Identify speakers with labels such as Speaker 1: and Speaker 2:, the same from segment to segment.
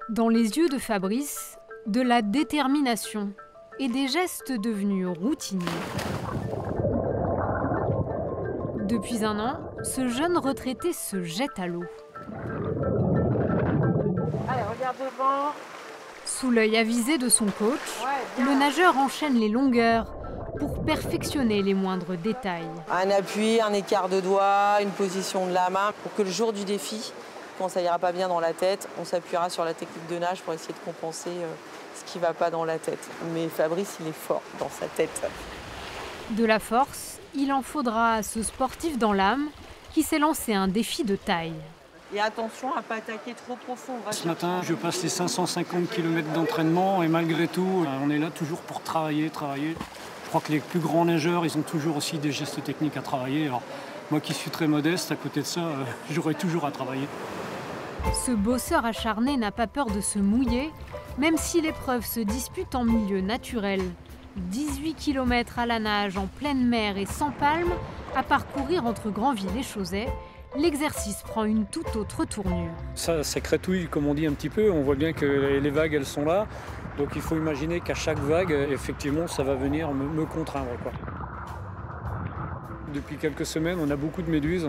Speaker 1: Dans les yeux de Fabrice, de la détermination et des gestes devenus routiniers. Depuis un an, ce jeune retraité se jette à l'eau.
Speaker 2: Allez, regarde devant.
Speaker 1: Sous l'œil avisé de son coach, le nageur enchaîne les longueurs pour perfectionner les moindres détails.
Speaker 2: Un appui, un écart de doigt, une position de la main. Pour que le jour du défi, quand ça ira pas bien dans la tête, on s'appuiera sur la technique de nage pour essayer de compenser ce qui va pas dans la tête. Mais Fabrice, il est fort dans sa tête.
Speaker 1: De la force, il en faudra à ce sportif dans l'âme qui s'est lancé un défi de taille.
Speaker 2: Et attention à ne pas attaquer trop profond.
Speaker 3: Ce matin, je passe les 550 km d'entraînement et malgré tout, on est là toujours pour travailler. Je crois que les plus grands nageurs, ils ont toujours aussi des gestes techniques à travailler. Alors, moi qui suis très modeste, à côté de ça, j'aurai toujours à travailler.
Speaker 1: Ce bosseur acharné n'a pas peur de se mouiller, même si l'épreuve se dispute en milieu naturel. 18 km à la nage en pleine mer et sans palme, à parcourir entre Granville et Chauzet, l'exercice prend une toute autre tournure.
Speaker 3: Ça crétouille, comme on dit un petit peu. On voit bien que les vagues, elles sont là. Donc il faut imaginer qu'à chaque vague, effectivement, ça va venir me contraindre, quoi. Depuis quelques semaines, on a beaucoup de méduses.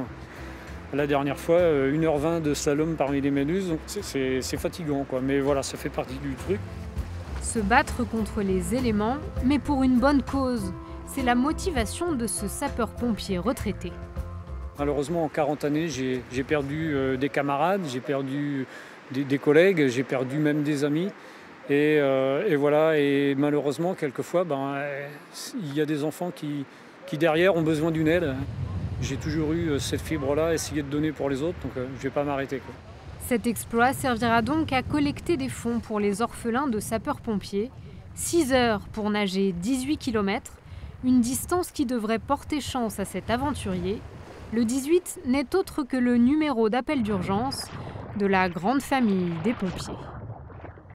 Speaker 3: La dernière fois, 1h20 de slalom parmi les méduses. Donc c'est fatigant, quoi. Mais voilà, ça fait partie du truc.
Speaker 1: Se battre contre les éléments, mais pour une bonne cause. C'est la motivation de ce sapeur-pompier retraité.
Speaker 3: Malheureusement, en 40 années, j'ai perdu des camarades, j'ai perdu des collègues, j'ai perdu même des amis. Et voilà, et malheureusement, quelquefois, il y a des enfants qui derrière ont besoin d'une aide. J'ai toujours eu cette fibre-là, essayer de donner pour les autres, donc je ne vais pas m'arrêter, quoi.
Speaker 1: Cet exploit servira donc à collecter des fonds pour les orphelins de sapeurs-pompiers. 6 heures pour nager 18 km, une distance qui devrait porter chance à cet aventurier. Le 18 n'est autre que le numéro d'appel d'urgence de la grande famille des pompiers.